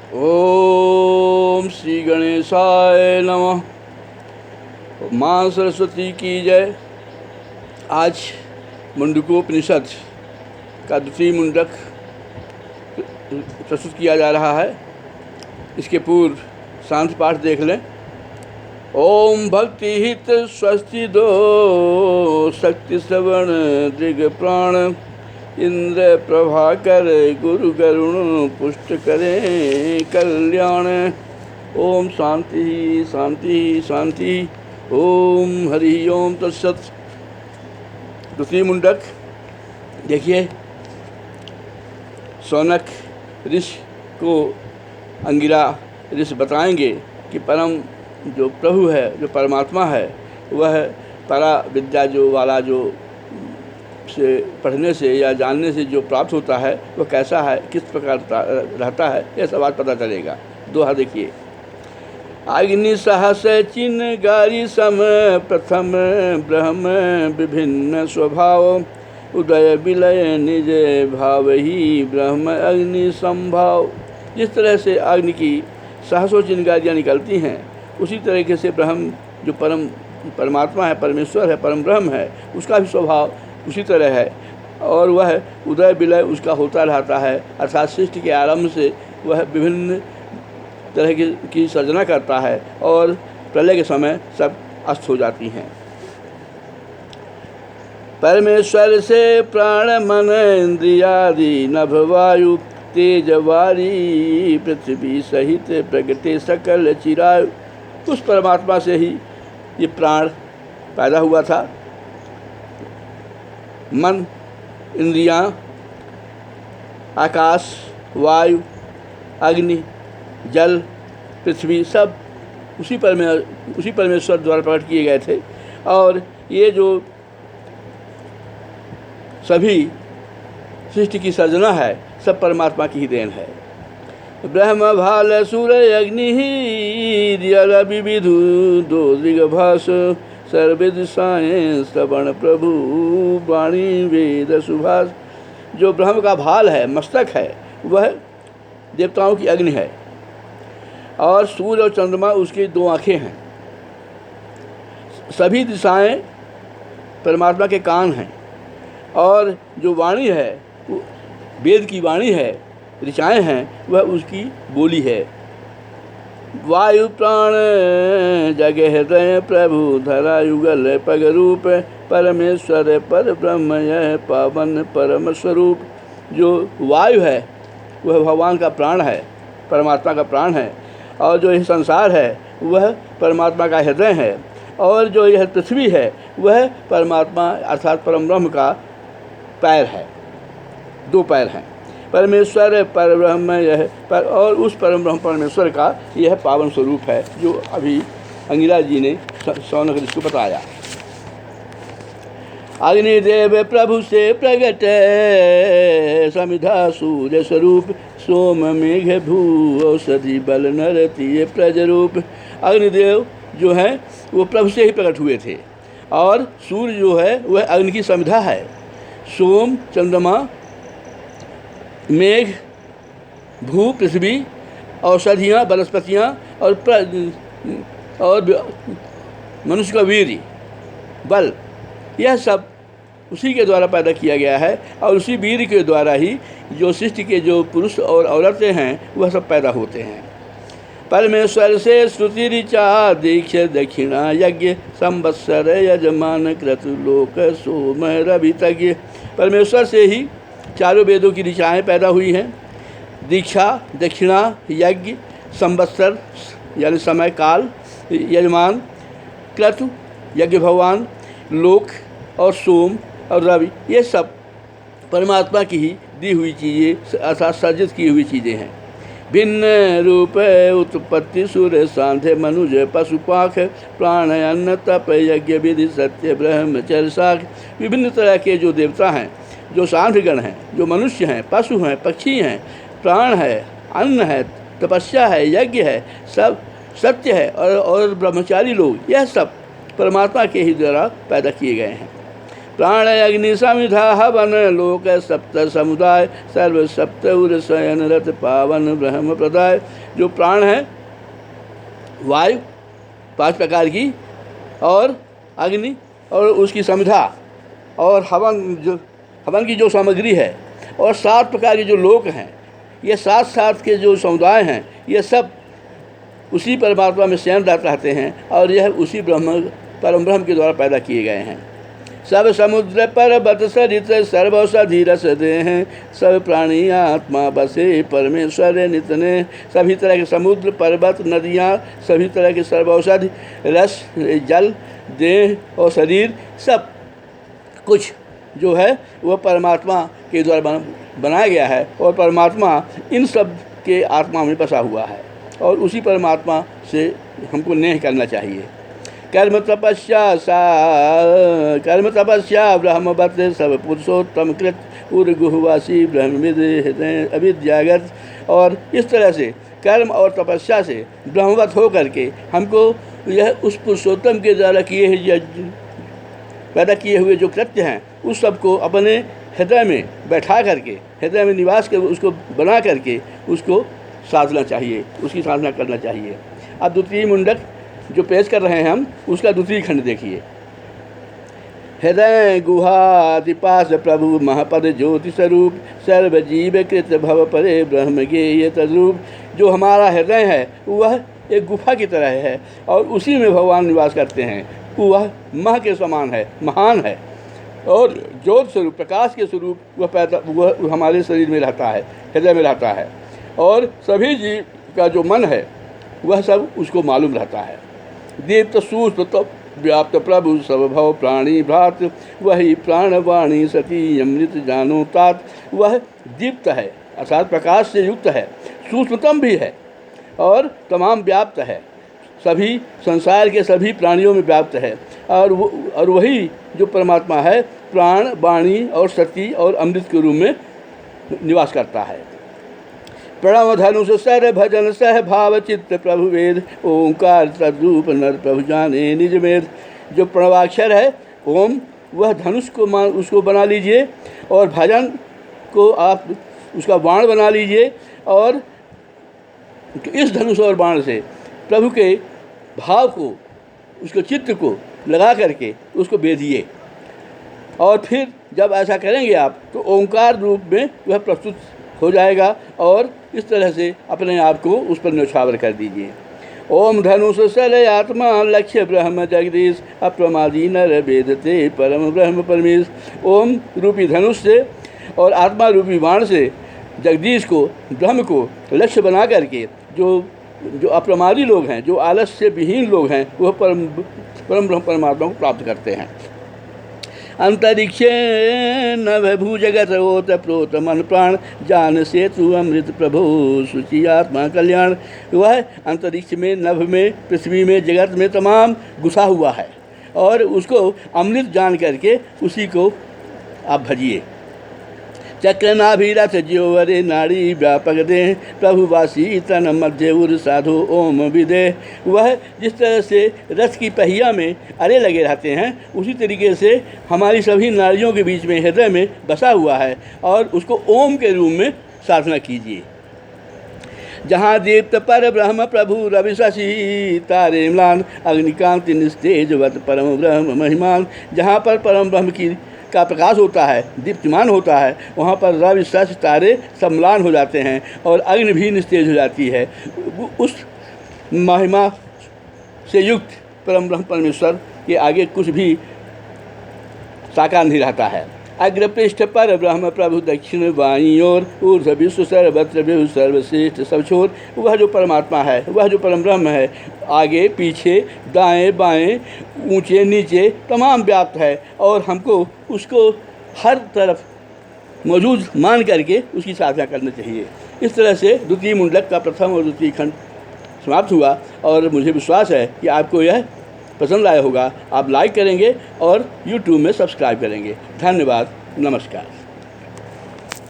ओम श्री गणेशाय नमः। माँ सरस्वती की जय। आज मुंडकोपनिषद का द्वितीय मुंडक प्रस्तुत किया जा रहा है। इसके पूर्व शांति पाठ देख लें। ओम भक्ति हित स्वस्ति दो शक्ति श्रवण दृग प्राण इंद्र प्रभाकर गुरु करुण पुष्ट करें कल्याण। ओम शांति शांति शांति। ओम हरि ओम तत्सत। द्वितीय मुंडक देखिए, शौनक ऋषि को अंगिरा ऋषि बताएंगे कि परम जो प्रभु है, जो परमात्मा है, वह परा विद्या जो वाला जो से पढ़ने से या जानने से जो प्राप्त होता है वह कैसा है, किस प्रकार रहता है, यह सब आज पता चलेगा। दोहा देखिए। अग्नि सहस चिन गारी सम प्रथम ब्रह्म विभिन्न स्वभाव उदय विलय निज भाव ही ब्रह्म अग्नि संभाव। जिस तरह से अग्नि की सहसों चिनगारियाँ निकलती हैं, उसी तरीके से ब्रह्म जो परमात्मा है, परमेश्वर है, परम ब्रह्म है, उसका भी स्वभाव उसी तरह है और वह उदय विलय उसका होता रहता है। अर्थात सृष्टि के आरंभ से वह विभिन्न तरह की सर्जना करता है और प्रलय के समय सब अस्त हो जाती हैं। परमेश्वर से प्राण मन इंद्रियादि नभ वायु तेज वारी पृथ्वी सहित प्रगटे सकल चिरायु। उस परमात्मा से ही ये प्राण पैदा हुआ था। मन, इंद्रियां, आकाश, वायु, अग्नि, जल, पृथ्वी सब उसी परमेश्वर द्वारा प्रकट किए गए थे। और ये जो सभी सृष्टि की सर्जना है, सब परमात्मा की ही देन है। ब्रह्म भाल सूर्य अग्नि ही दिया विविधु दो दिग्भास सर्वे दिशाएं श्रवण प्रभु वाणी वेद सुभाष। जो ब्रह्म का भाल है, मस्तक है, वह देवताओं की अग्नि है और सूर्य और चंद्रमा उसकी दो आँखें हैं। सभी दिशाएं परमात्मा के कान हैं और जो वाणी है, वेद की वाणी है, ऋचाएँ हैं, वह उसकी बोली है। वायु प्राण जग हृदय प्रभु धरा युगल पग रूप परमेश्वर पर ब्रह्म यह पावन परम स्वरूप। जो वायु है वह भगवान का प्राण है, परमात्मा का प्राण है। और जो यह संसार है वह परमात्मा का हृदय है। और जो यह पृथ्वी है वह परमात्मा अर्थात परम ब्रह्म का पैर है, दो पैर हैं। परमेश्वर पर ब्रह्म यह पर और उस परम ब्रह्म परमेश्वर का यह पावन स्वरूप है, जो अभी अंगिरा जी ने शौनक ऋषि को बताया। अग्निदेव प्रभु से प्रगट समिधा सूर्य स्वरूप सोम मेघ भू औषधि बल नरती प्रज रूप। अग्निदेव जो हैं वो प्रभु से ही प्रकट हुए थे और सूर्य जो है वह अग्नि की समिधा है। सोम चंद्रमा, मेघ, भू पृथ्वी, औषधियाँ वनस्पतियाँ और मनुष्य का वीर्य बल, यह सब उसी के द्वारा पैदा किया गया है। और उसी वीर्य के द्वारा ही जो सृष्टि के जो पुरुष और औरतें हैं वह सब पैदा होते हैं। परमेश्वर से श्रुति ऋचा दीक्ष दक्षिणा यज्ञ संवत्सर यजमान क्रतु लोक सोम रवि तज्ञ। परमेश्वर से ही चारों वेदों की ऋचाएँ पैदा हुई हैं। दीक्षा, दक्षिणा, यज्ञ, संवत्सर यानी समय काल, यजमान, क्रतु यज्ञ भगवान, लोक और सोम और रवि, ये सब परमात्मा की ही दी हुई चीज़ें अर्थात सर्जित की हुई चीज़ें हैं। भिन्न रूप उत्पत्ति सूर्य सांध्य मनुज पशुपाख प्राण अन्न तप यज्ञ विधि सत्य ब्रह्मचर्य साख। विभिन्न तरह के जो देवता हैं, जो सांध्यगण हैं, जो मनुष्य हैं, पशु हैं, पक्षी हैं, प्राण है, अन्न है, तपस्या है, यज्ञ है, सब सत्य है और ब्रह्मचारी लोग, यह सब परमात्मा के ही द्वारा पैदा किए गए हैं। प्राण अग्नि समिधा हवन लोक सप्त समुदाय सर्व सप्त उर शयन रथ पावन ब्रह्म प्रदाय। जो प्राण है वायु 5 प्रकार की, और अग्नि और उसकी समिधा, और हवन की जो सामग्री है, और 7 प्रकार के जो लोक हैं, ये 7 के जो समुदाय हैं, ये सब उसी परमात्मा में शयन रहते हैं, और यह उसी परम ब्रह्म के द्वारा पैदा किए गए हैं। सब समुद्र पर्वत सरित सर्वौषधि रस दे हैं, सब प्राणी आत्मा बसे परमेश्वर नितने। सभी तरह के समुद्र, पर्वत, नदियाँ, सभी तरह के सर्वौषधि रस, जल, देह और शरीर, सब कुछ जो है वह परमात्मा के द्वारा बनाया गया है, और परमात्मा इन सब के आत्मा में बसा हुआ है, और उसी परमात्मा से हमको नेह करना चाहिए। कर्म तपस्या ब्रह्मवत सब पुरुषोत्तम कृत उर्गुहवासी ब्रह्मविद अविद्यागत। और इस तरह से कर्म और तपस्या से ब्रह्मवत हो करके हमको यह उस पुरुषोत्तम के द्वारा पैदा किए हुए जो कृत्य हैं उस सब को अपने हृदय में बैठा करके, हृदय में निवास कर उसको बना करके उसको साधना चाहिए, उसकी साधना करना चाहिए। अब द्वितीय मुंडक जो पेश कर रहे हैं हम, उसका द्वितीय खंड देखिए। हृदय गुहादिपास प्रभु महापद ज्योति स्वरूप सर्वजीव कृत भव परे ब्रह्म गेय तद्रूप। जो हमारा हृदय है वह एक गुफा की तरह है, और उसी में भगवान निवास करते हैं। वह मह के समान है, महान है, और ज्योति स्वरूप, प्रकाश के स्वरूप वह हमारे शरीर में रहता है, हृदय में रहता है, और सभी जीव का जो मन है वह सब उसको मालूम रहता है। दीप्त सूक्ष्म व्याप्त प्रभु सब भव प्राणी भ्रात, वही प्राणवाणी सती अमृत जानो तात। वह दीप्त है अर्थात प्रकाश से युक्त है, सूक्ष्मतम भी है, और तमाम व्याप्त है, सभी संसार के सभी प्राणियों में व्याप्त है, और वही जो परमात्मा है प्राण, वाणी और सती और अमृत के रूप में निवास करता है। प्रणव धनुष सर भजन सह भाव चित्त प्रभु वेद, ओंकार तद्रूप नर प्रभु जाने निज वेद। जो प्रणवाक्षर है ओम, वह धनुष को उसको बना लीजिए, और भजन को आप उसका बाण बना लीजिए, और इस धनुष और बाण से प्रभु के भाव को, उसको चित्त को लगा करके उसको बेधिए, और फिर जब ऐसा करेंगे आप तो ओंकार रूप में वह प्रस्तुत हो जाएगा, और इस तरह से अपने आप को उस पर न्यौछावर कर दीजिए। ओम धनुष सल आत्मा लक्ष्य ब्रह्म जगदीश, अप्रमादी नर वेदते परम ब्रह्म परमेश। ओम रूपी धनुष से और आत्मा रूपी बाण से जगदीश को, ब्रह्म को लक्ष्य बना करके जो अप्रमादी लोग हैं, जो आलस्य विहीन लोग हैं, वह परम ब्रह्म परमात्मा को प्राप्त करते हैं। अंतरिक्षे नभ भू जगत ओत प्रोत मन प्राण, जान से तू अमृत प्रभु सुचि आत्मा कल्याण। वह अंतरिक्ष में, नभ में, पृथ्वी में, जगत में तमाम घुसा हुआ है, और उसको अमृत जान करके उसी को आप भजिए। चक्रनाभिरथ ज्योवरे नाड़ी व्यापक दे, प्रभुवासी तन मध्य उर साधु ओम विदे। वह जिस तरह से रथ की पहिया में अरे लगे रहते हैं, उसी तरीके से हमारी सभी नाड़ियों के बीच में, हृदय में बसा हुआ है, और उसको ओम के रूप में साधना कीजिए। जहाँ दीप्त पर ब्रह्म प्रभु रवि शशि तारे म्लान, अग्निकांति निस्तेजवत परम ब्रह्म महिमान। जहाँ पर परम ब्रह्म का प्रकाश होता है, दीप्तिमान होता है, वहाँ पर रवि शशि तारे सम्लान हो जाते हैं, और अग्नि भी निस्तेज हो जाती है। उस महिमा से युक्त परम ब्रह्म परमेश्वर के आगे कुछ भी साकार नहीं रहता है। अग्रपृष्ठ पर ब्रह्म प्रभु दक्षिण बाईं ओर, ऊर्ध्व विश्व सर्वत्र विभु सर्वश्रेष्ठ सब छोर। वह जो परमात्मा है, वह जो परम ब्रह्म है, आगे पीछे दाएं बाएं ऊंचे नीचे तमाम व्याप्त है, और हमको उसको हर तरफ मौजूद मान करके उसकी साधना करना चाहिए। इस तरह से द्वितीय मुंडक का प्रथम और द्वितीय खंड समाप्त हुआ, और मुझे विश्वास है कि आपको यह पसंद आया होगा। आप लाइक करेंगे और YouTube में सब्सक्राइब करेंगे। धन्यवाद, नमस्कार।